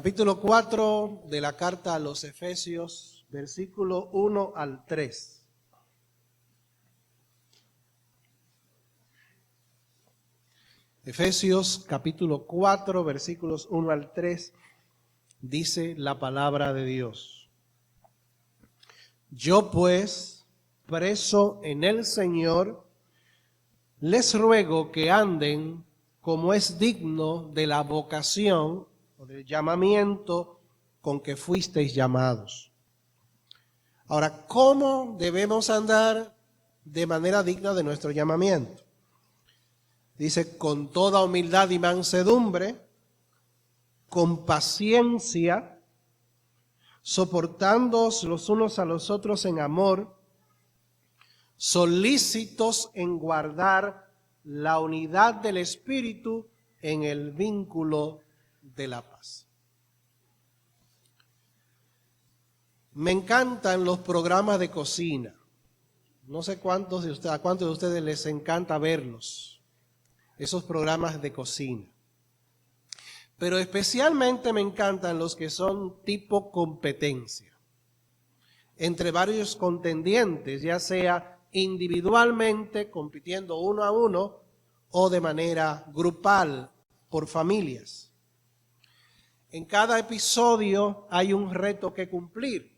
Capítulo 4 de la carta a los Efesios, versículo 1 al 3. Efesios capítulo 4, versículos 1 al 3, dice la palabra de Dios. Yo pues, preso en el Señor, les ruego que anden como es digno de la vocación o del llamamiento con que fuisteis llamados. Ahora, ¿cómo debemos andar de manera digna de nuestro llamamiento? Dice, con toda humildad y mansedumbre, con paciencia, soportándoos los unos a los otros en amor, solícitos en guardar la unidad del Espíritu en el vínculo de la paz. Me encantan los programas de cocina. No sé a cuántos de ustedes les encanta verlos, esos programas de cocina. Pero especialmente me encantan los que son tipo competencia, entre varios contendientes, ya sea individualmente, compitiendo uno a uno, o de manera grupal, por familias. En cada episodio hay un reto que cumplir.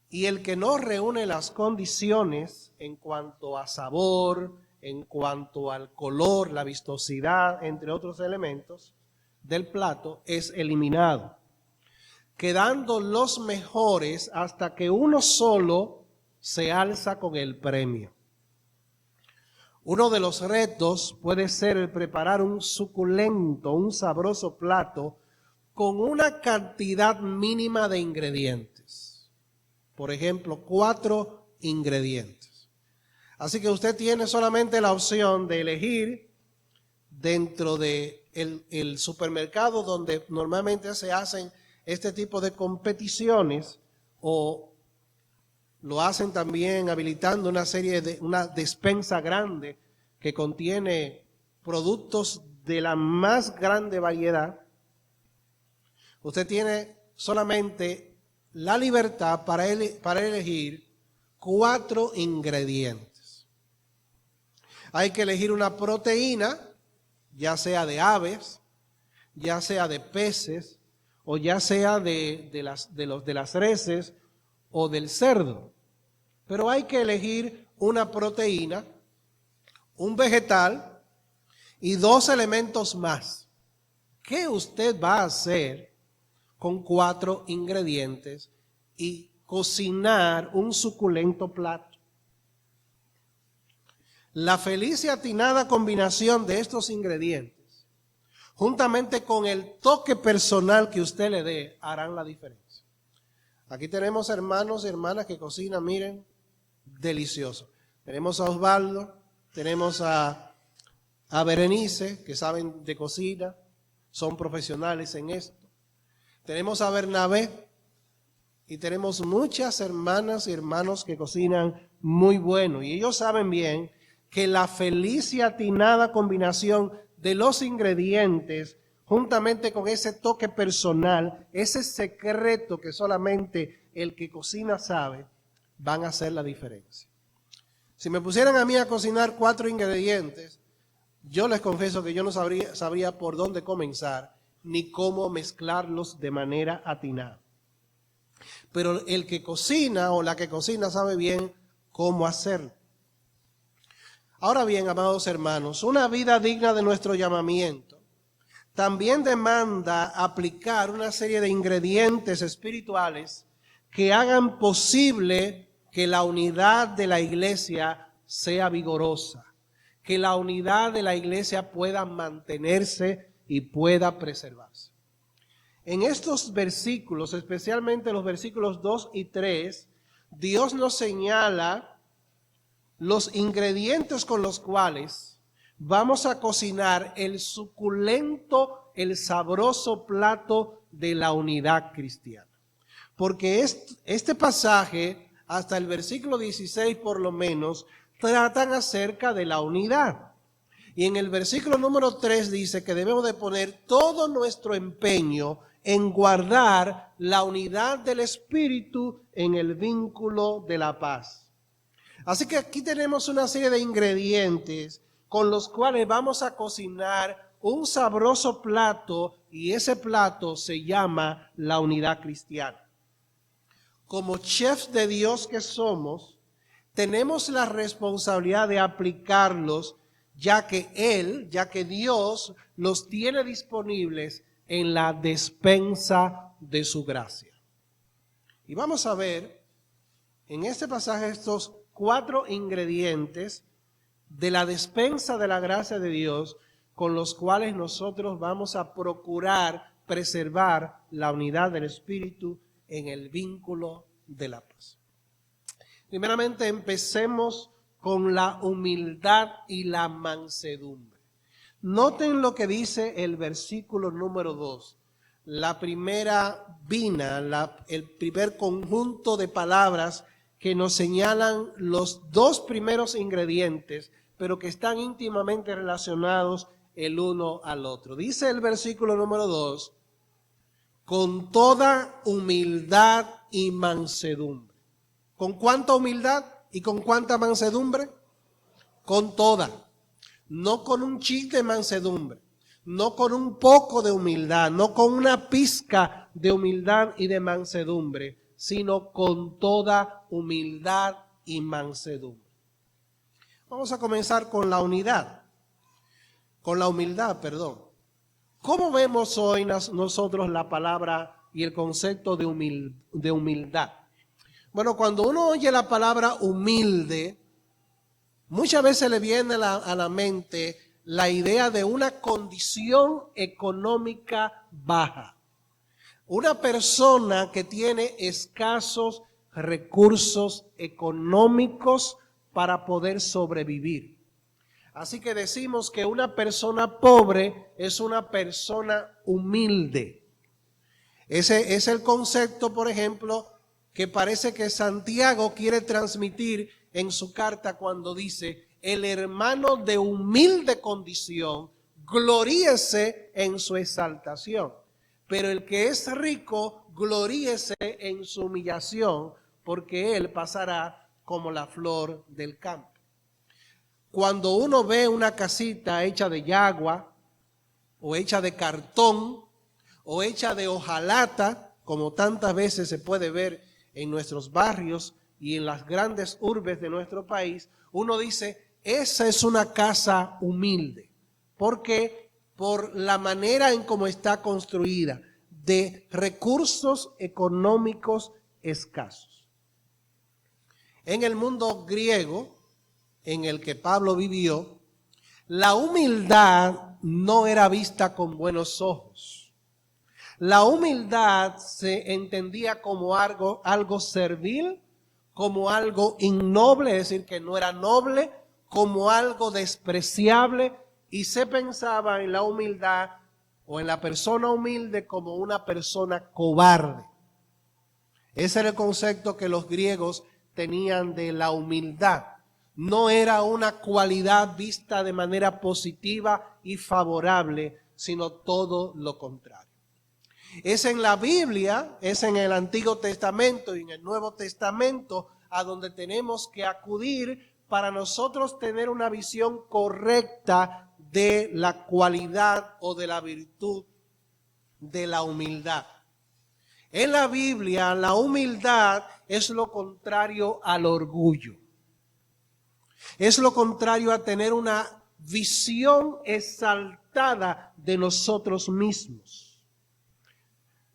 Y el que no reúne las condiciones en cuanto a sabor, en cuanto al color, la vistosidad, entre otros elementos del plato, es eliminado, quedando los mejores hasta que uno solo se alza con el premio. Uno de los retos puede ser el preparar un suculento, un sabroso plato con una cantidad mínima de ingredientes. Por ejemplo, 4 ingredientes. Así que usted tiene solamente la opción de elegir dentro de el supermercado donde normalmente se hacen este tipo de competiciones, o lo hacen también habilitando una despensa grande que contiene productos de la más grande variedad. Usted tiene solamente la libertad para elegir 4 ingredientes. Hay que elegir una proteína, ya sea de aves, ya sea de peces, o ya sea de las reses o del cerdo. Pero hay que elegir una proteína, un vegetal y 2 elementos más. ¿Qué usted va a hacer con 4 ingredientes y cocinar un suculento plato? La feliz y atinada combinación de estos ingredientes, juntamente con el toque personal que usted le dé, harán la diferencia. Aquí tenemos hermanos y hermanas que cocinan, miren, delicioso. Tenemos a Osvaldo, tenemos a Berenice, que saben de cocina, son profesionales en esto. Tenemos a Bernabé y tenemos muchas hermanas y hermanos que cocinan muy bueno. Y ellos saben bien que la feliz y atinada combinación de los ingredientes, juntamente con ese toque personal, ese secreto que solamente el que cocina sabe, van a hacer la diferencia. Si me pusieran a mí a cocinar 4 ingredientes, yo les confieso que yo no sabría por dónde comenzar, ni cómo mezclarlos de manera atinada. Pero el que cocina o la que cocina sabe bien cómo hacerlo. Ahora bien, amados hermanos, una vida digna de nuestro llamamiento también demanda aplicar una serie de ingredientes espirituales que hagan posible que la unidad de la iglesia sea vigorosa, que la unidad de la iglesia pueda mantenerse y pueda preservarse. En estos versículos, especialmente los versículos 2 y 3, Dios nos señala los ingredientes con los cuales vamos a cocinar el suculento, el sabroso plato de la unidad cristiana. Porque este pasaje, hasta el versículo 16 por lo menos, tratan acerca de la unidad. Y en el versículo número 3 dice que debemos de poner todo nuestro empeño en guardar la unidad del Espíritu en el vínculo de la paz. Así que aquí tenemos una serie de ingredientes con los cuales vamos a cocinar un sabroso plato, y ese plato se llama la unidad cristiana. Como chefs de Dios que somos, tenemos la responsabilidad de aplicarlos, ya que Dios los tiene disponibles en la despensa de su gracia. Y vamos a ver en este pasaje estos 4 ingredientes de la despensa de la gracia de Dios con los cuales nosotros vamos a procurar preservar la unidad del Espíritu en el vínculo de la paz. Primeramente, empecemos con la humildad y la mansedumbre. Noten lo que dice el versículo número 2. La primera vina, el primer conjunto de palabras que nos señalan los 2 primeros ingredientes, pero que están íntimamente relacionados el uno al otro. Dice el versículo número 2, con toda humildad y mansedumbre. ¿Con cuánta humildad y con cuánta mansedumbre? Con toda. No con un chiste de mansedumbre, no con un poco de humildad, no con una pizca de humildad y de mansedumbre, sino con toda humildad y mansedumbre. Vamos a comenzar con la humildad. ¿Cómo vemos hoy nosotros la palabra y el concepto de humildad? Bueno, cuando uno oye la palabra humilde, muchas veces le viene a la mente la idea de una condición económica baja. Una persona que tiene escasos recursos económicos para poder sobrevivir. Así que decimos que una persona pobre es una persona humilde. Ese es el concepto, por ejemplo, que parece que Santiago quiere transmitir en su carta cuando dice: el hermano de humilde condición, gloríese en su exaltación. Pero el que es rico, gloríese en su humillación, porque él pasará como la flor del campo. Cuando uno ve una casita hecha de yagua, o hecha de cartón, o hecha de hojalata, como tantas veces se puede ver en nuestros barrios y en las grandes urbes de nuestro país, uno dice, esa es una casa humilde. ¿Por qué? Por la manera en cómo está construida, de recursos económicos escasos. En el mundo griego, en el que Pablo vivió, la humildad no era vista con buenos ojos. La humildad se entendía como algo servil, como algo innoble, es decir, que no era noble, como algo despreciable, y se pensaba en la humildad o en la persona humilde como una persona cobarde. Ese era el concepto que los griegos tenían de la humildad. No era una cualidad vista de manera positiva y favorable, sino todo lo contrario. Es en la Biblia, es en el Antiguo Testamento y en el Nuevo Testamento a donde tenemos que acudir para nosotros tener una visión correcta de la cualidad o de la virtud de la humildad. En la Biblia, la humildad es lo contrario al orgullo. Es lo contrario a tener una visión exaltada de nosotros mismos.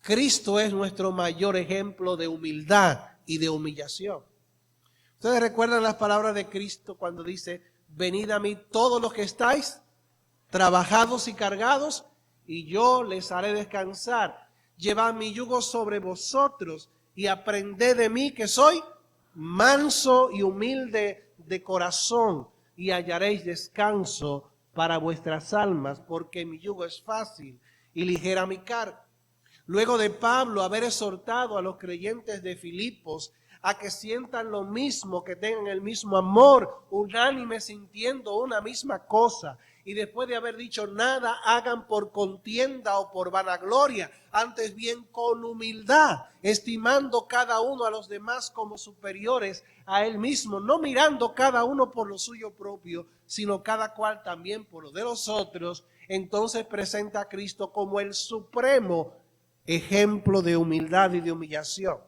Cristo es nuestro mayor ejemplo de humildad y de humillación. Ustedes recuerdan las palabras de Cristo cuando dice, venid a mí todos los que estáis trabajados y cargados, y yo les haré descansar. Llevad mi yugo sobre vosotros y aprended de mí, que soy manso y humilde de corazón, y hallaréis descanso para vuestras almas, porque mi yugo es fácil y ligera mi carga. Luego de Pablo haber exhortado a los creyentes de Filipos a que sientan lo mismo, que tengan el mismo amor, unánime, sintiendo una misma cosa, y después de haber dicho nada hagan por contienda o por vanagloria, antes bien con humildad, estimando cada uno a los demás como superiores a él mismo, no mirando cada uno por lo suyo propio, sino cada cual también por lo de los otros. Entonces presenta a Cristo como el supremo ejemplo de humildad y de humillación.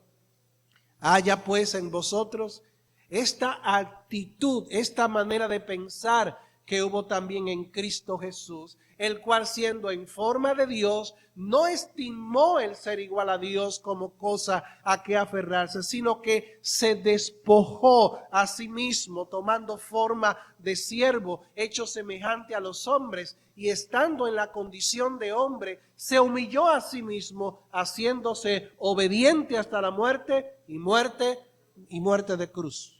Haya pues en vosotros esta actitud, esta manera de pensar que hubo también en Cristo Jesús, el cual siendo en forma de Dios, no estimó el ser igual a Dios como cosa a que aferrarse, sino que se despojó a sí mismo, tomando forma de siervo, hecho semejante a los hombres, y estando en la condición de hombre, se humilló a sí mismo, haciéndose obediente hasta la muerte y muerte de cruz.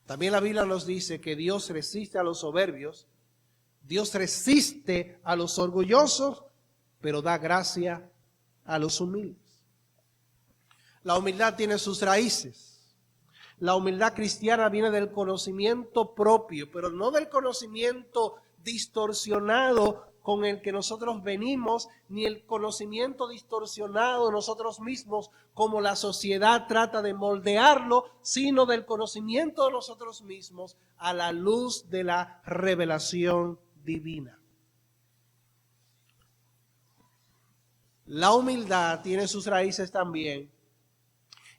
También la Biblia nos dice que Dios resiste a los soberbios, Dios resiste a los orgullosos, pero da gracia a los humildes. La humildad tiene sus raíces. La humildad cristiana viene del conocimiento propio, pero no del conocimiento distorsionado con el que nosotros venimos, ni el conocimiento distorsionado de nosotros mismos como la sociedad trata de moldearlo, sino del conocimiento de nosotros mismos a la luz de la revelación divina. La humildad tiene sus raíces también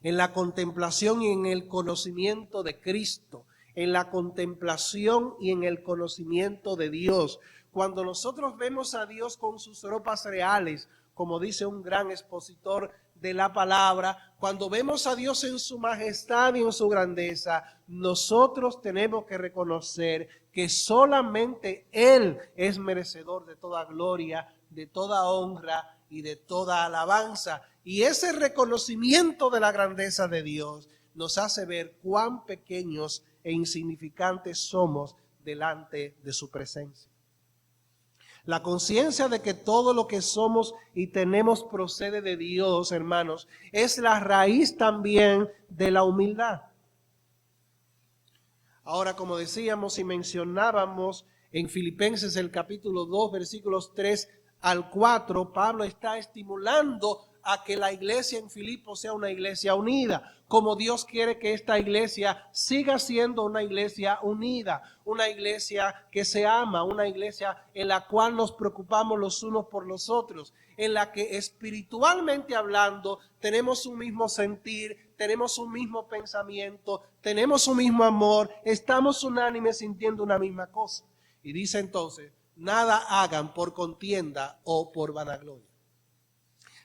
en la contemplación y en el conocimiento de Cristo, en la contemplación y en el conocimiento de Dios. Cuando nosotros vemos a Dios con sus ropas reales, como dice un gran expositor de la palabra, cuando vemos a Dios en su majestad y en su grandeza, nosotros tenemos que reconocer que solamente Él es merecedor de toda gloria, de toda honra y de toda alabanza. Y ese reconocimiento de la grandeza de Dios nos hace ver cuán pequeños e insignificantes somos delante de su presencia. La conciencia de que todo lo que somos y tenemos procede de Dios, hermanos, es la raíz también de la humildad. Ahora, como decíamos y mencionábamos en Filipenses el capítulo 2, versículos 3 al 4, Pablo está estimulando a que la iglesia en Filipos sea una iglesia unida, como Dios quiere que esta iglesia siga siendo una iglesia unida, una iglesia que se ama, una iglesia en la cual nos preocupamos los unos por los otros, en la que espiritualmente hablando tenemos un mismo sentir, tenemos un mismo pensamiento, tenemos un mismo amor, estamos unánimes sintiendo una misma cosa. Y dice entonces, nada hagan por contienda o por vanagloria.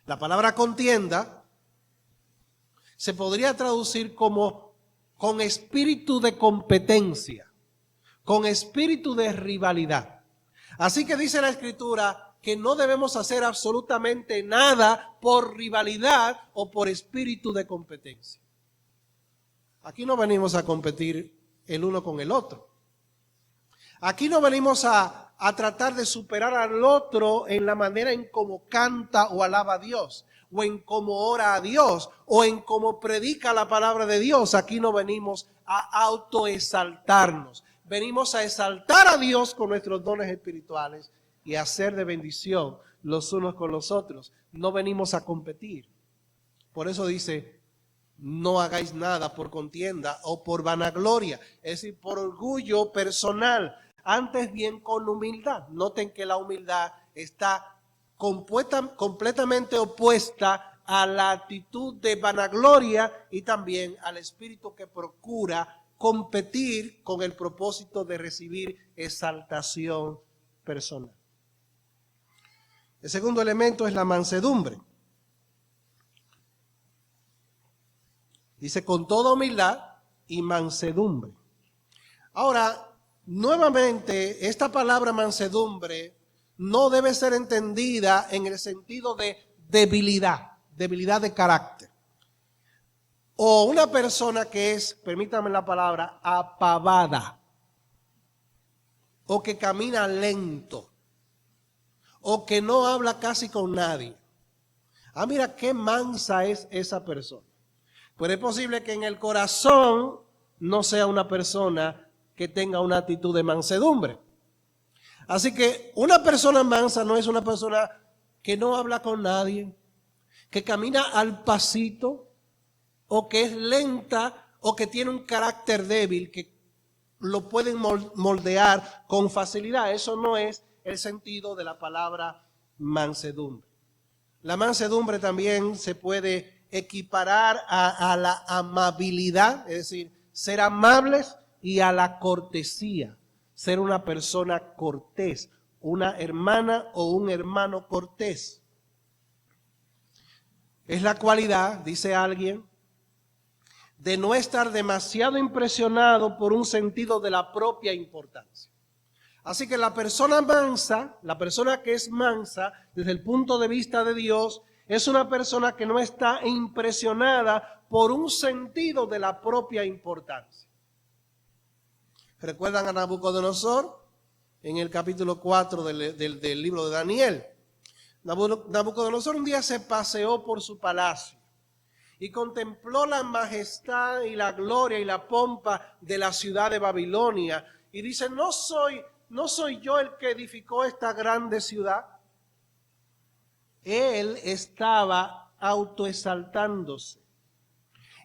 La palabra contienda se podría traducir como con espíritu de competencia, con espíritu de rivalidad. Así que dice la Escritura que no debemos hacer absolutamente nada por rivalidad o por espíritu de competencia. Aquí no venimos a competir el uno con el otro. Aquí no venimos a tratar de superar al otro en la manera en cómo canta o alaba a Dios, o en cómo ora a Dios, o en cómo predica la palabra de Dios. Aquí no venimos a autoexaltarnos. Venimos a exaltar a Dios con nuestros dones espirituales y a hacer de bendición los unos con los otros. No venimos a competir. Por eso dice, no hagáis nada por contienda o por vanagloria, es decir, por orgullo personal. Antes bien con humildad. Noten que la humildad está completamente opuesta a la actitud de vanagloria y también al espíritu que procura competir con el propósito de recibir exaltación personal. El segundo elemento es la mansedumbre. Dice con toda humildad y mansedumbre. Ahora, nuevamente, esta palabra mansedumbre no debe ser entendida en el sentido de debilidad de carácter. O una persona que es, permítame la palabra, apavada, o que camina lento, o que no habla casi con nadie. Ah, mira qué mansa es esa persona. Pues es posible que en el corazón no sea una persona que tenga una actitud de mansedumbre. Así que una persona mansa no es una persona que no habla con nadie, que camina al pasito, o que es lenta, o que tiene un carácter débil, que lo pueden moldear con facilidad. Eso no es el sentido de la palabra mansedumbre. La mansedumbre también se puede equiparar a la amabilidad, es decir, ser amables, y a la cortesía, ser una persona cortés, una hermana o un hermano cortés. Es la cualidad, dice alguien, de no estar demasiado impresionado por un sentido de la propia importancia. Así que la persona mansa, la persona que es mansa desde el punto de vista de Dios, es una persona que no está impresionada por un sentido de la propia importancia. ¿Recuerdan a Nabucodonosor en el capítulo 4 del libro de Daniel? Nabucodonosor un día se paseó por su palacio y contempló la majestad y la gloria y la pompa de la ciudad de Babilonia. Y dice, ¿no soy yo el que edificó esta grande ciudad? Él estaba autoexaltándose.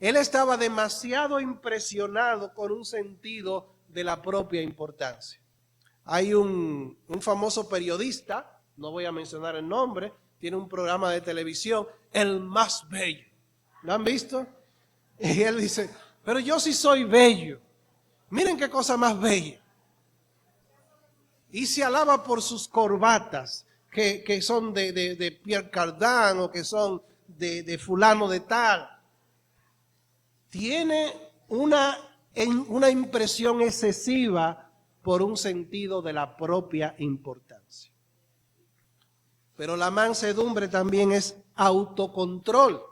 Él estaba demasiado impresionado con un sentido de la propia importancia. Hay un famoso periodista, no voy a mencionar el nombre, tiene un programa de televisión, El Más Bello. ¿Lo han visto? Y él dice, pero yo sí soy bello. Miren qué cosa más bella. Y se alaba por sus corbatas, que son de Pierre Cardin o que son de fulano de tal. Tiene una impresión excesiva por un sentido de la propia importancia. Pero la mansedumbre también es autocontrol.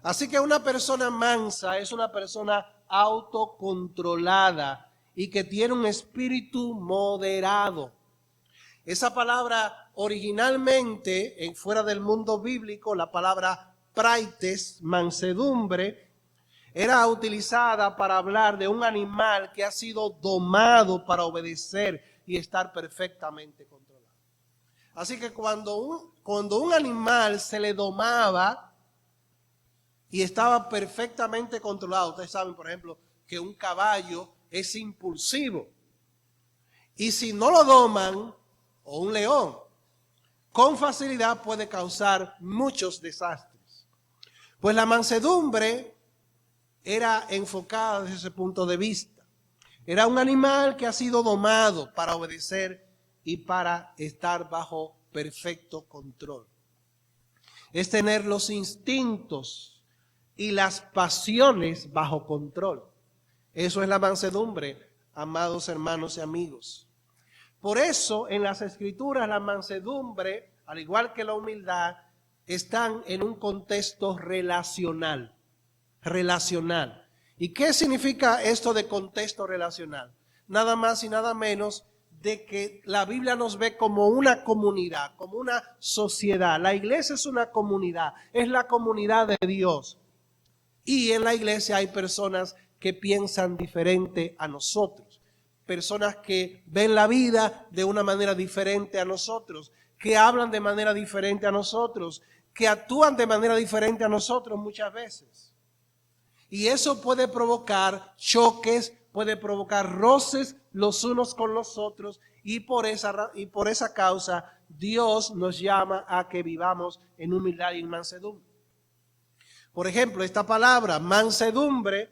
Así que una persona mansa es una persona autocontrolada y que tiene un espíritu moderado. Esa palabra originalmente, fuera del mundo bíblico, la palabra praites, mansedumbre, era utilizada para hablar de un animal que ha sido domado para obedecer y estar perfectamente controlado. Así que cuando un animal se le domaba y estaba perfectamente controlado, ustedes saben, por ejemplo, que un caballo es impulsivo. Y si no lo doman, o un león, con facilidad puede causar muchos desastres. Pues la mansedumbre era enfocada desde ese punto de vista. Era un animal que ha sido domado para obedecer y para estar bajo perfecto control. Es tener los instintos y las pasiones bajo control. Eso es la mansedumbre, amados hermanos y amigos. Por eso en las Escrituras la mansedumbre, al igual que la humildad, están en un contexto relacional. ¿Y qué significa esto de contexto relacional? Nada más y nada menos de que la Biblia nos ve como una comunidad, como una sociedad. La iglesia es una comunidad, es la comunidad de Dios. Y en la iglesia hay personas que piensan diferente a nosotros. Personas que ven la vida de una manera diferente a nosotros, que hablan de manera diferente a nosotros, que actúan de manera diferente a nosotros muchas veces. Y eso puede provocar choques, puede provocar roces los unos con los otros, y por esa causa Dios nos llama a que vivamos en humildad y en mansedumbre. Por ejemplo, esta palabra mansedumbre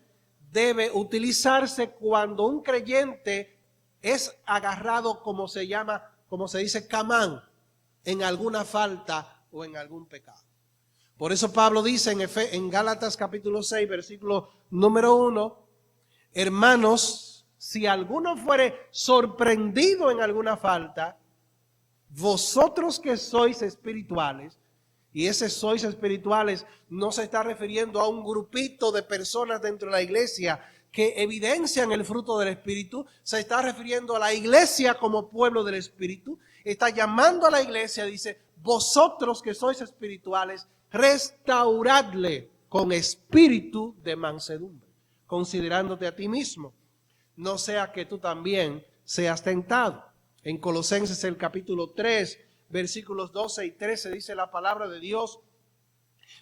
debe utilizarse cuando un creyente es agarrado, como se dice, camán, en alguna falta o en algún pecado. Por eso Pablo dice en Gálatas capítulo 6, versículo número 1, hermanos, si alguno fuere sorprendido en alguna falta, vosotros que sois espirituales, y ese sois espirituales no se está refiriendo a un grupito de personas dentro de la iglesia que evidencian el fruto del Espíritu, se está refiriendo a la iglesia como pueblo del Espíritu, está llamando a la iglesia, dice, vosotros que sois espirituales, restauradle con espíritu de mansedumbre. considerándote a ti mismo, no sea que tú también seas tentado. En Colosenses el capítulo 3, versículos 12 y 13 dice la palabra de Dios: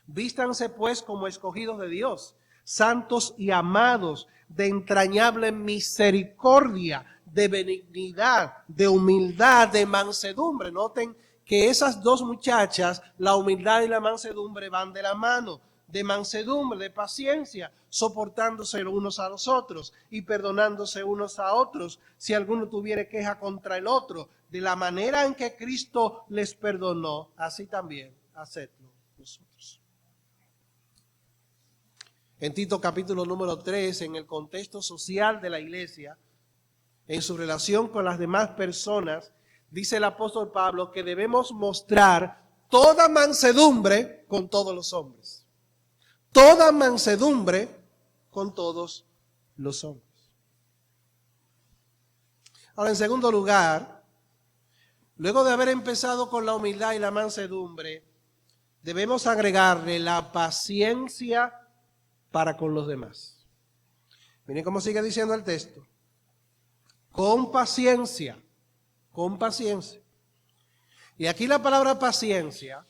vístanse pues como escogidos de Dios, santos y amados, de entrañable misericordia, de benignidad, de humildad, de mansedumbre. Noten que esas dos muchachas, la humildad y la mansedumbre, van de la mano. De mansedumbre, de paciencia, soportándose unos a los otros y perdonándose unos a otros, si alguno tuviere queja contra el otro. De la manera en que Cristo les perdonó, así también hacedlo vosotros. En Tito capítulo número 3, en el contexto social de la iglesia, en su relación con las demás personas, dice el apóstol Pablo que debemos mostrar toda mansedumbre con todos los hombres. Toda mansedumbre con todos los hombres. Ahora, en segundo lugar, luego de haber empezado con la humildad y la mansedumbre, debemos agregarle la paciencia para con los demás. Miren cómo sigue diciendo el texto. Con paciencia, con paciencia. Y aquí la palabra paciencia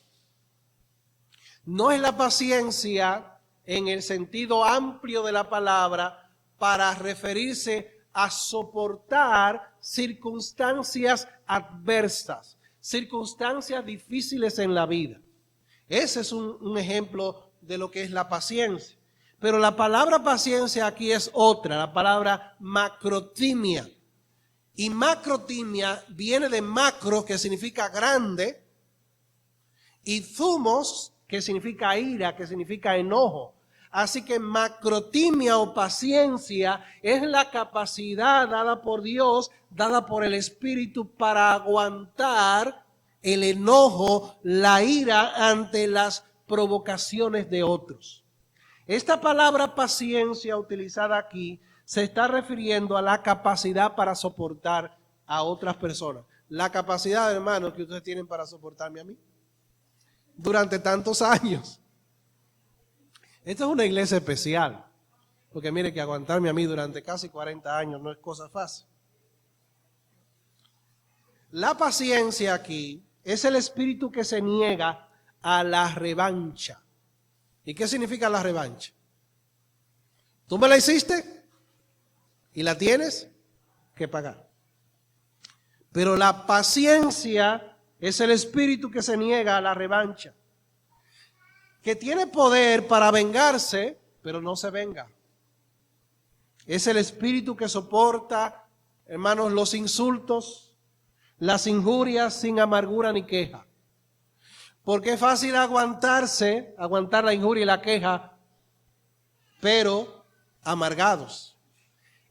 no es la paciencia en el sentido amplio de la palabra para referirse a soportar circunstancias adversas, circunstancias difíciles en la vida. Ese es un ejemplo de lo que es la paciencia. Pero la palabra paciencia aquí es otra, la palabra macrotimia. Y macrotimia viene de macro, que significa grande, y thumos, que significa ira, que significa enojo. Así que macrotimia o paciencia es la capacidad dada por Dios, dada por el Espíritu para aguantar el enojo, la ira ante las provocaciones de otros. Esta palabra paciencia utilizada aquí se está refiriendo a la capacidad para soportar a otras personas. La capacidad, hermanos, que ustedes tienen para soportarme a mí durante tantos años. Esta es una iglesia especial, porque mire que aguantarme a mí durante casi 40 años no es cosa fácil. La paciencia aquí es el espíritu que se niega a la revancha. ¿Y qué significa la revancha? Tú me la hiciste y la tienes que pagar. Pero la paciencia es el espíritu que se niega a la revancha, que tiene poder para vengarse, pero no se venga. Es el espíritu que soporta, hermanos, los insultos, las injurias sin amargura ni queja. Porque es fácil aguantar la injuria y la queja, pero amargados.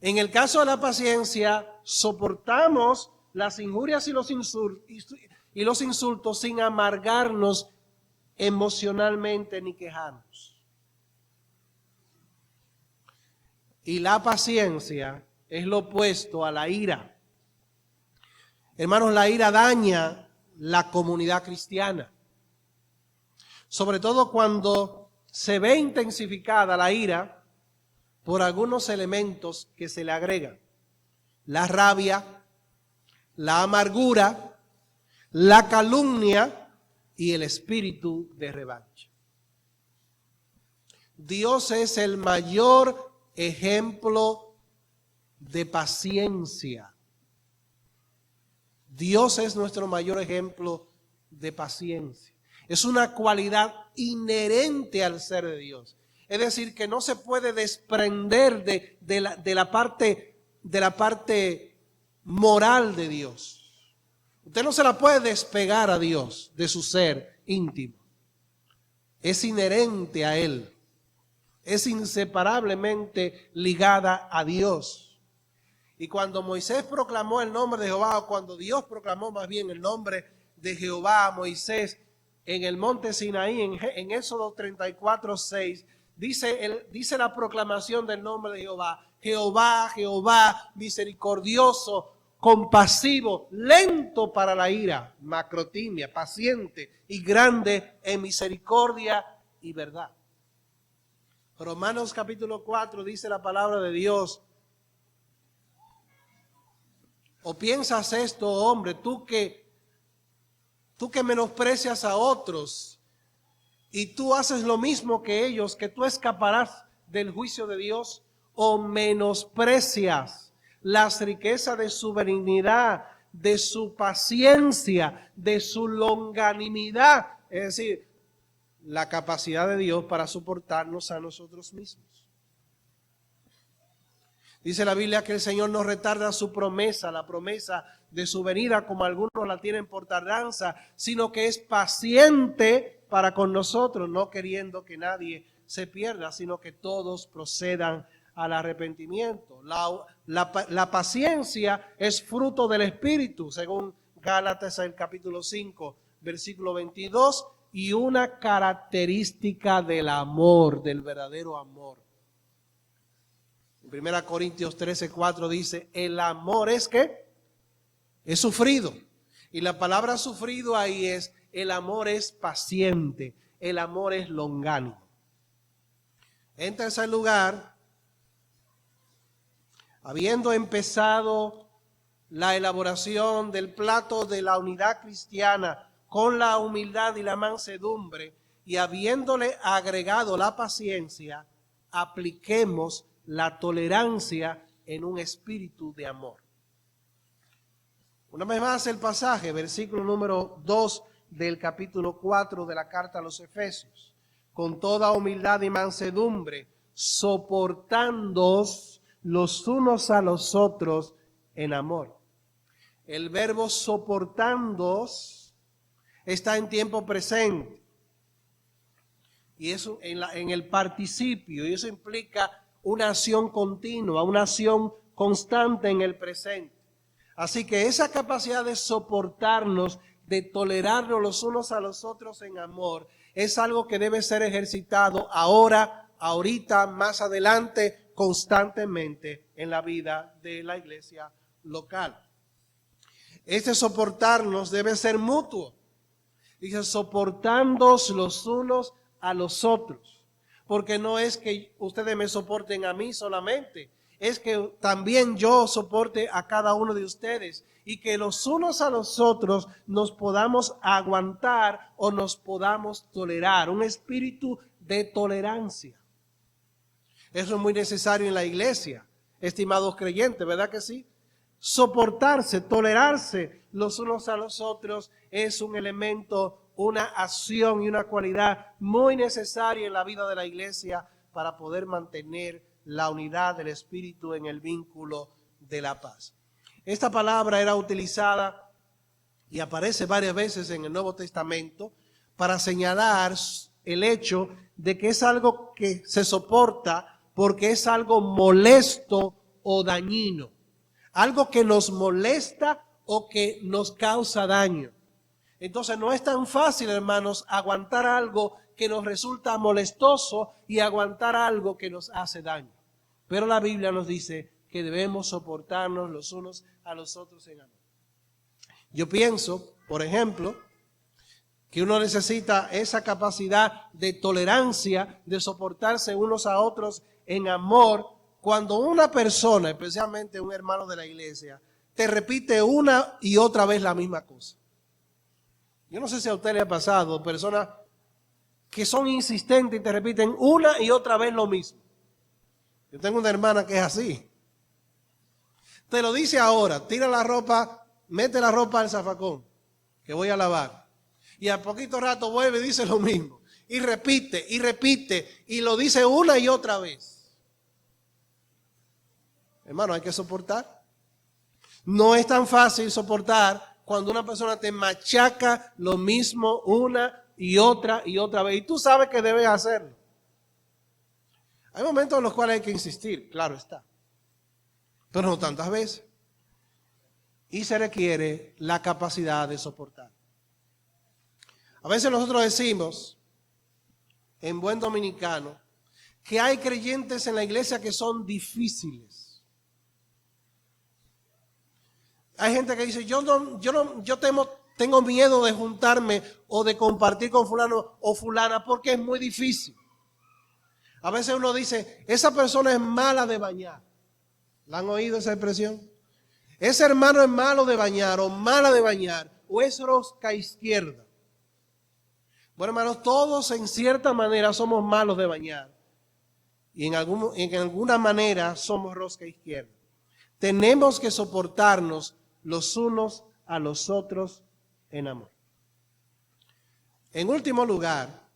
En el caso de la paciencia, soportamos las injurias y los insultos sin amargarnos emocionalmente ni quejarnos. Y la paciencia es lo opuesto a la ira. Hermanos, la ira daña la comunidad cristiana. Sobre todo cuando se ve intensificada la ira por algunos elementos que se le agregan. La rabia, la amargura, la calumnia y el espíritu de revancha. Dios es el mayor ejemplo de paciencia. Dios es nuestro mayor ejemplo de paciencia. Es una cualidad inherente al ser de Dios. Es decir, que no se puede desprender de la parte moral de Dios. Usted no se la puede despegar a Dios de su ser íntimo. Es inherente a Él. Es inseparablemente ligada a Dios. Y cuando Moisés proclamó el nombre de Jehová, o cuando Dios proclamó más bien el nombre de Jehová a Moisés en el monte Sinaí, en Éxodo 34:6, dice la proclamación del nombre de Jehová: Jehová, Jehová, misericordioso, compasivo, lento para la ira, macrotimia, paciente y grande en misericordia y verdad. Romanos capítulo 4 dice la palabra de Dios. ¿O piensas esto, hombre, tú que menosprecias a otros y tú haces lo mismo que ellos, que tú escaparás del juicio de Dios? ¿O menosprecias las riquezas de su benignidad, de su paciencia, de su longanimidad? Es decir, la capacidad de Dios para soportarnos a nosotros mismos. Dice la Biblia que el Señor no retarda su promesa, la promesa de su venida, como algunos la tienen por tardanza, sino que es paciente para con nosotros, no queriendo que nadie se pierda, sino que todos procedan al arrepentimiento. La paciencia es fruto del Espíritu, según Gálatas el capítulo 5, versículo 22, y una característica del amor, del verdadero amor. 1 Corintios 13:4 dice, el amor es ¿qué? Es sufrido. Y la palabra sufrido ahí es, el amor es paciente, el amor es longánimo. En tercer lugar, habiendo empezado la elaboración del plato de la unidad cristiana con la humildad y la mansedumbre, y habiéndole agregado la paciencia, apliquemos la tolerancia en un espíritu de amor. Una vez más el pasaje, versículo número 2 del capítulo 4 de la carta a los Efesios. Con toda humildad y mansedumbre, soportándoos los unos a los otros en amor. El verbo soportándoos está en tiempo presente. Y eso en el participio, y eso implica una acción continua, una acción constante en el presente. Así que esa capacidad de soportarnos, de tolerarnos los unos a los otros en amor, es algo que debe ser ejercitado ahora, ahorita, más adelante, constantemente en la vida de la iglesia local. Este soportarnos debe ser mutuo. Dice, soportándoos los unos a los otros. Porque no es que ustedes me soporten a mí solamente, es que también yo soporte a cada uno de ustedes y que los unos a los otros nos podamos aguantar o nos podamos tolerar. Un espíritu de tolerancia. Eso es muy necesario en la iglesia, estimados creyentes, ¿verdad que sí? Soportarse, tolerarse los unos a los otros es un elemento, una acción y una cualidad muy necesaria en la vida de la iglesia para poder mantener la unidad del espíritu en el vínculo de la paz. Esta palabra era utilizada y aparece varias veces en el Nuevo Testamento para señalar el hecho de que es algo que se soporta porque es algo molesto o dañino, algo que nos molesta o que nos causa daño. Entonces no es tan fácil, hermanos, aguantar algo que nos resulta molestoso y aguantar algo que nos hace daño. Pero la Biblia nos dice que debemos soportarnos los unos a los otros en amor. Yo pienso, por ejemplo, que uno necesita esa capacidad de tolerancia, de soportarse unos a otros en amor, cuando una persona, especialmente un hermano de la iglesia, te repite una y otra vez la misma cosa. Yo no sé si a usted le ha pasado, personas que son insistentes y te repiten una y otra vez lo mismo. Yo tengo una hermana que es así. Te lo dice ahora, tira la ropa, mete la ropa al zafacón, que voy a lavar. Y a poquito rato vuelve y dice lo mismo. Y repite, y lo dice una y otra vez. Hermano, hay que soportar. No es tan fácil soportar cuando una persona te machaca lo mismo una y otra vez. Y tú sabes que debes hacerlo. Hay momentos en los cuales hay que insistir, claro está. Pero no tantas veces. Y se requiere la capacidad de soportar. A veces nosotros decimos, en buen dominicano, que hay creyentes en la iglesia que son difíciles. Hay gente que dice, yo tengo miedo de juntarme o de compartir con fulano o fulana porque es muy difícil. A veces uno dice, esa persona es mala de bañar. ¿La han oído esa expresión? Ese hermano es malo de bañar o mala de bañar o es rosca izquierda. Bueno, hermanos, todos en cierta manera somos malos de bañar y en alguna manera somos rosca izquierda. Tenemos que soportarnos los unos a los otros en amor. En último lugar,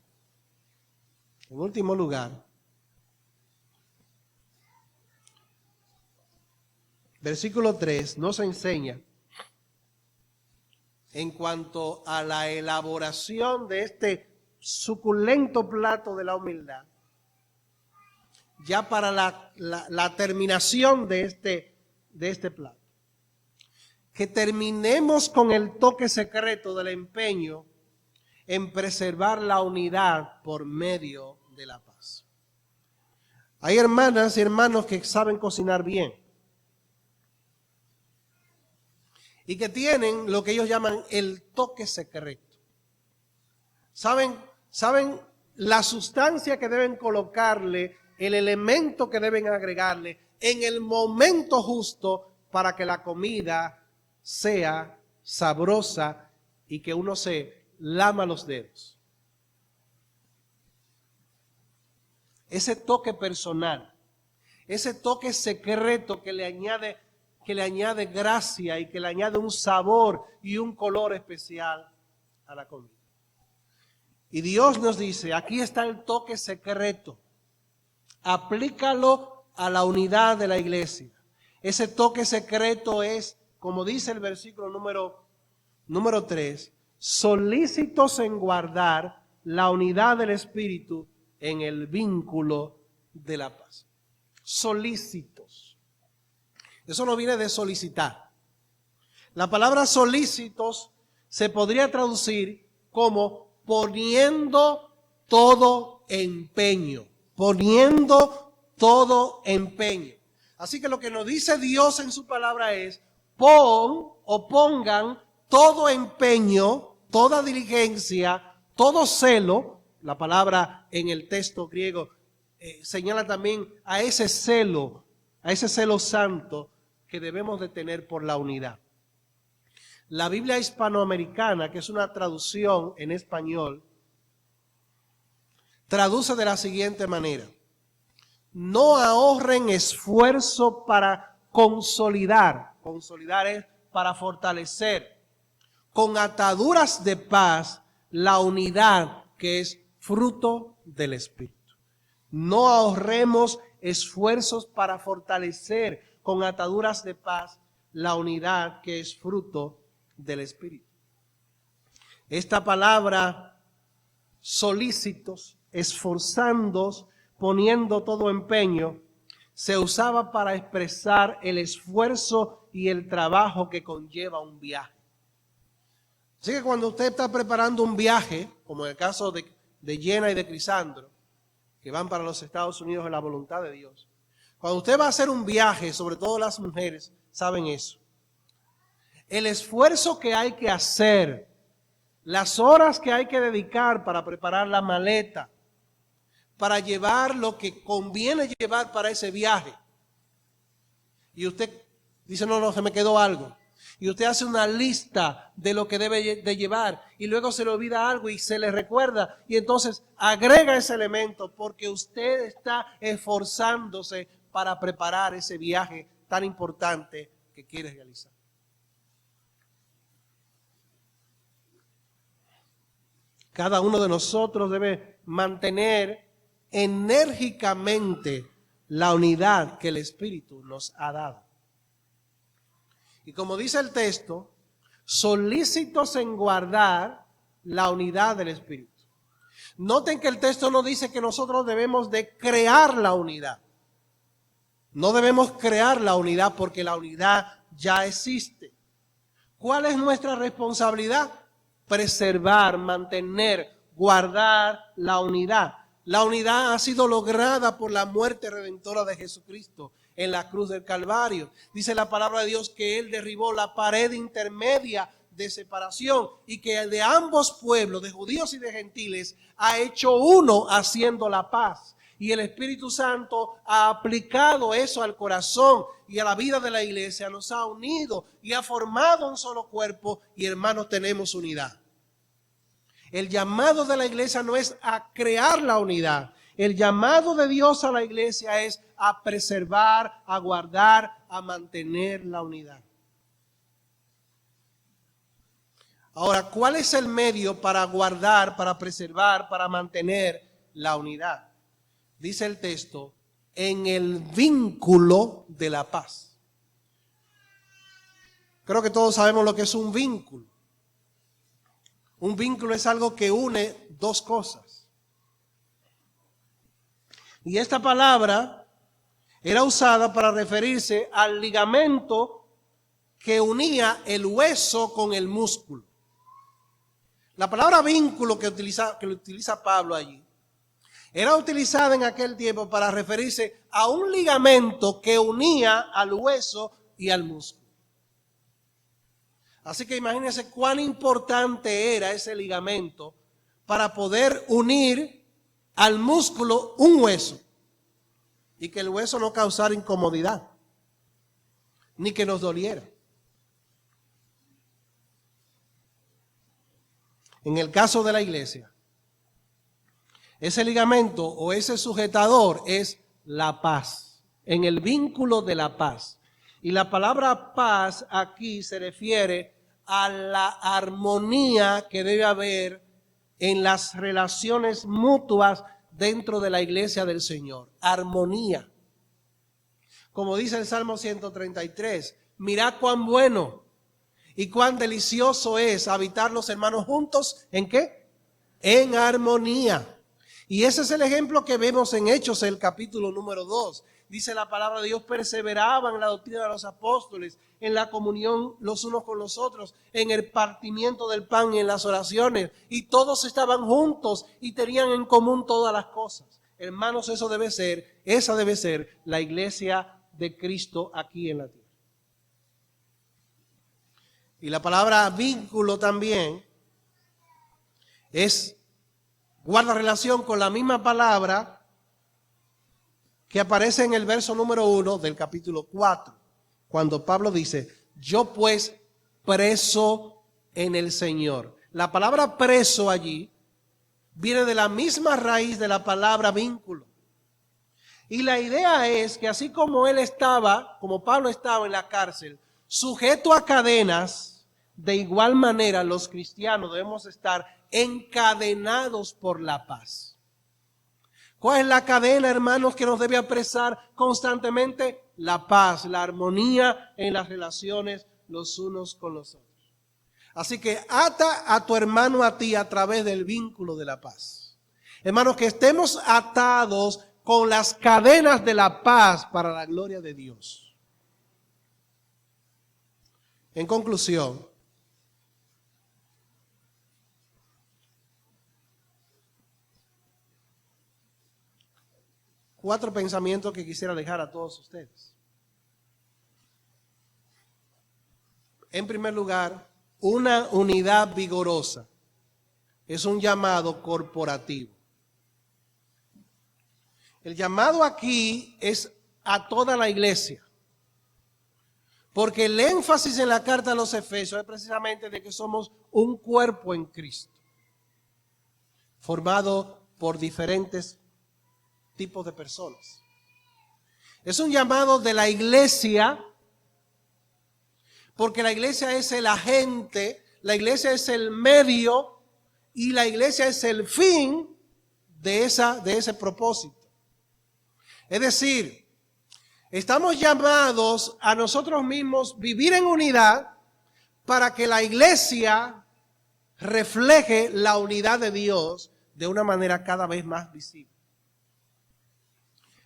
versículo 3 nos enseña en cuanto a la elaboración de este suculento plato de la humildad, ya para la terminación de este plato. Que terminemos con el toque secreto del empeño en preservar la unidad por medio de la paz. Hay hermanas y hermanos que saben cocinar bien y que tienen lo que ellos llaman el toque secreto. Saben la sustancia que deben colocarle, el elemento que deben agregarle en el momento justo para que la comida sea sabrosa y que uno se lama los dedos. Ese toque personal, ese toque secreto que le añade gracia y que le añade un sabor y un color especial a la comida. Y Dios nos dice, aquí está el toque secreto. Aplícalo a la unidad de la iglesia. Ese toque secreto es, como dice el versículo número 3, solícitos en guardar la unidad del Espíritu en el vínculo de la paz. Solícitos. Eso no viene de solicitar. La palabra solícitos se podría traducir como poniendo todo empeño. Poniendo todo empeño. Así que lo que nos dice Dios en su palabra es, pongan todo empeño, toda diligencia, todo celo. La palabra en el texto griego señala también a ese celo santo que debemos de tener por la unidad. La Biblia hispanoamericana, que es una traducción en español, traduce de la siguiente manera: no ahorren esfuerzo para consolidar es para fortalecer, con ataduras de paz, la unidad que es fruto del Espíritu. No ahorremos esfuerzos para fortalecer con ataduras de paz la unidad que es fruto del Espíritu. Esta palabra solícitos, esforzándoos, poniendo todo empeño, se usaba para expresar el esfuerzo y el trabajo que conlleva un viaje. Así que cuando usted está preparando un viaje, como en el caso de Jenna y de Crisandro, que van para los Estados Unidos en la voluntad de Dios, cuando usted va a hacer un viaje, sobre todo las mujeres, saben eso. El esfuerzo que hay que hacer, las horas que hay que dedicar para preparar la maleta, para llevar lo que conviene llevar para ese viaje. Y usted dice, no, se me quedó algo. Y usted hace una lista de lo que debe de llevar y luego se le olvida algo y se le recuerda y entonces agrega ese elemento porque usted está esforzándose para preparar ese viaje tan importante que quiere realizar. Cada uno de nosotros debe mantener enérgicamente la unidad que el Espíritu nos ha dado. Y como dice el texto, solícitos en guardar la unidad del Espíritu. Noten que el texto no dice que nosotros debemos de crear la unidad. No debemos crear la unidad porque la unidad ya existe. ¿Cuál es nuestra responsabilidad? Preservar, mantener, guardar la unidad. La unidad ha sido lograda por la muerte redentora de Jesucristo en la cruz del Calvario. Dice la palabra de Dios que Él derribó la pared intermedia de separación y que de ambos pueblos, de judíos y de gentiles, ha hecho uno haciendo la paz. Y el Espíritu Santo ha aplicado eso al corazón y a la vida de la iglesia, nos ha unido y ha formado un solo cuerpo y hermanos tenemos unidad. El llamado de la iglesia no es a crear la unidad. El llamado de Dios a la iglesia es a preservar, a guardar, a mantener la unidad. Ahora, ¿cuál es el medio para guardar, para preservar, para mantener la unidad? Dice el texto, en el vínculo de la paz. Creo que todos sabemos lo que es un vínculo. Un vínculo es algo que une dos cosas. Y esta palabra era usada para referirse al ligamento que unía el hueso con el músculo. La palabra vínculo que utiliza Pablo allí era utilizada en aquel tiempo para referirse a un ligamento que unía al hueso y al músculo. Así que imagínense cuán importante era ese ligamento para poder unir al músculo un hueso y que el hueso no causara incomodidad ni que nos doliera. En el caso de la iglesia, ese ligamento o ese sujetador es la paz, en el vínculo de la paz. Y la palabra paz aquí se refiere a la armonía que debe haber en las relaciones mutuas dentro de la iglesia del Señor. Armonía. Como dice el Salmo 133, mirad cuán bueno y cuán delicioso es habitar los hermanos juntos. ¿En qué? En armonía. Y ese es el ejemplo que vemos en Hechos, el capítulo número 2. Dice la palabra de Dios, perseveraban en la doctrina de los apóstoles, en la comunión los unos con los otros, en el partimiento del pan y en las oraciones. Y todos estaban juntos y tenían en común todas las cosas. Hermanos, esa debe ser la iglesia de Cristo aquí en la tierra. Y la palabra vínculo también guarda relación con la misma palabra que aparece en el verso número 1 del capítulo 4, cuando Pablo dice, yo pues preso en el Señor. La palabra preso allí viene de la misma raíz de la palabra vínculo. Y la idea es que así como Pablo estaba en la cárcel, sujeto a cadenas, de igual manera los cristianos debemos estar encadenados por la paz. ¿Cuál es la cadena, hermanos, que nos debe apresar constantemente? La paz, la armonía en las relaciones los unos con los otros. Así que ata a tu hermano a ti a través del vínculo de la paz. Hermanos, que estemos atados con las cadenas de la paz para la gloria de Dios. En conclusión, cuatro pensamientos que quisiera dejar a todos ustedes. En primer lugar, una unidad vigorosa es un llamado corporativo. El llamado aquí es a toda la iglesia, porque el énfasis en la carta a los Efesios es precisamente de que somos un cuerpo en Cristo, formado por diferentes tipos de personas. Es un llamado de la iglesia, porque la iglesia es el agente, la iglesia es el medio y la iglesia es el fin de ese propósito. Es decir, estamos llamados a nosotros mismos vivir en unidad para que la iglesia refleje la unidad de Dios de una manera cada vez más visible.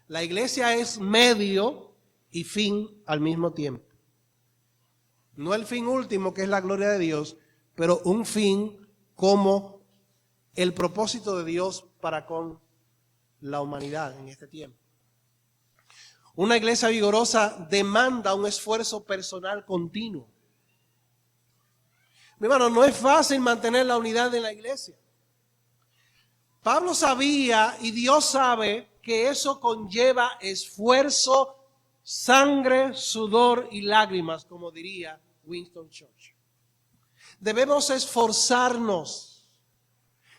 La iglesia es medio y fin al mismo tiempo. No el fin último, que es la gloria de Dios, pero un fin como el propósito de Dios para con la humanidad en este tiempo. Una iglesia vigorosa demanda un esfuerzo personal continuo. Mi hermano, no es fácil mantener la unidad en la iglesia. Pablo sabía y Dios sabe que eso conlleva esfuerzo, sangre, sudor y lágrimas, como diría Winston Churchill. Debemos esforzarnos,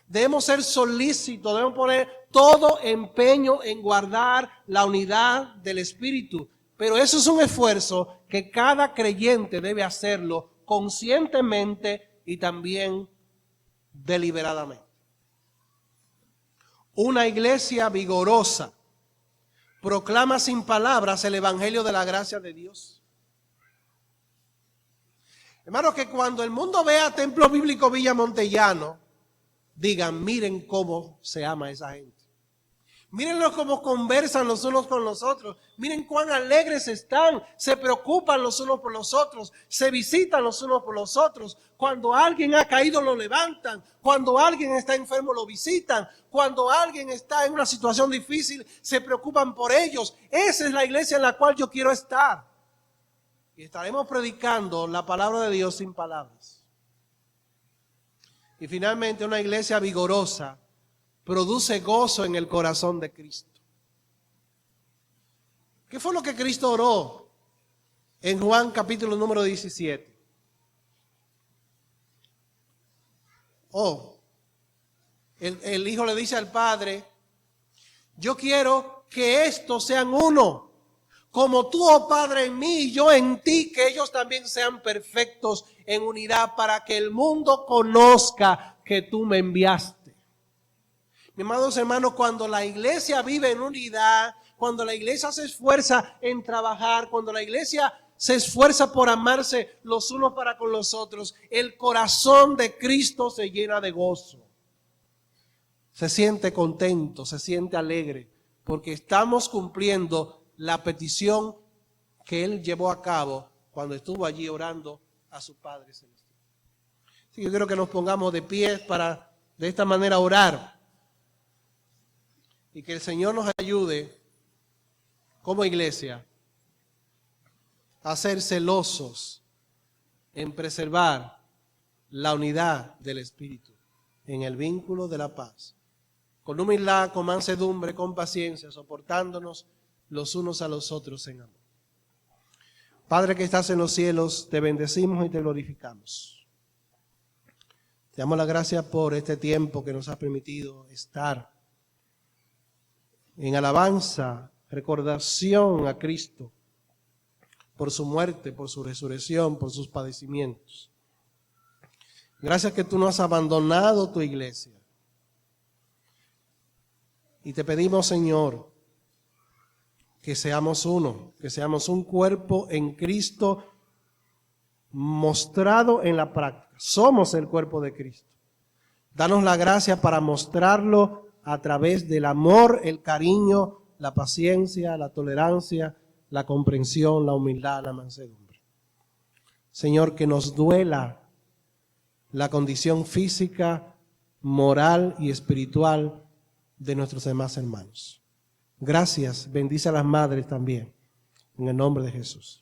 debemos ser solícitos, debemos poner todo empeño en guardar la unidad del Espíritu. Pero eso es un esfuerzo que cada creyente debe hacerlo conscientemente y también deliberadamente. Una iglesia vigorosa proclama sin palabras el evangelio de la gracia de Dios. Hermanos, que cuando el mundo vea Templo Bíblico Villa Montellano, digan, miren cómo se ama a esa gente. Mírenlos cómo conversan los unos con los otros. Miren cuán alegres están. Se preocupan los unos por los otros. Se visitan los unos por los otros. Cuando alguien ha caído lo levantan. Cuando alguien está enfermo lo visitan. Cuando alguien está en una situación difícil se preocupan por ellos. Esa es la iglesia en la cual yo quiero estar. Y estaremos predicando la palabra de Dios sin palabras. Y finalmente una iglesia vigorosa produce gozo en el corazón de Cristo. ¿Qué fue lo que Cristo oró en Juan capítulo número 17? El Hijo le dice al Padre, yo quiero que estos sean uno, como tú, oh Padre, en mí y yo en ti, que ellos también sean perfectos en unidad, para que el mundo conozca que tú me enviaste. Mis amados hermanos, cuando la iglesia vive en unidad, cuando la iglesia se esfuerza en trabajar, cuando la iglesia se esfuerza por amarse los unos para con los otros, el corazón de Cristo se llena de gozo. Se siente contento, se siente alegre, porque estamos cumpliendo la petición que Él llevó a cabo cuando estuvo allí orando a su Padre Celestial. Sí, yo quiero que nos pongamos de pie para de esta manera orar. Y que el Señor nos ayude como iglesia a ser celosos en preservar la unidad del Espíritu en el vínculo de la paz. Con humildad, con mansedumbre, con paciencia, soportándonos los unos a los otros en amor. Padre que estás en los cielos, te bendecimos y te glorificamos. Te damos la gracia por este tiempo que nos ha permitido estar en alabanza, recordación a Cristo por su muerte, por su resurrección, por sus padecimientos. Gracias que tú no has abandonado tu iglesia. Y te pedimos, Señor, que seamos uno, que seamos un cuerpo en Cristo mostrado en la práctica. Somos el cuerpo de Cristo. Danos la gracia para mostrarlo a través del amor, el cariño, la paciencia, la tolerancia, la comprensión, la humildad, la mansedumbre. Señor, que nos duela la condición física, moral y espiritual de nuestros demás hermanos. Gracias, bendice a las madres también, en el nombre de Jesús.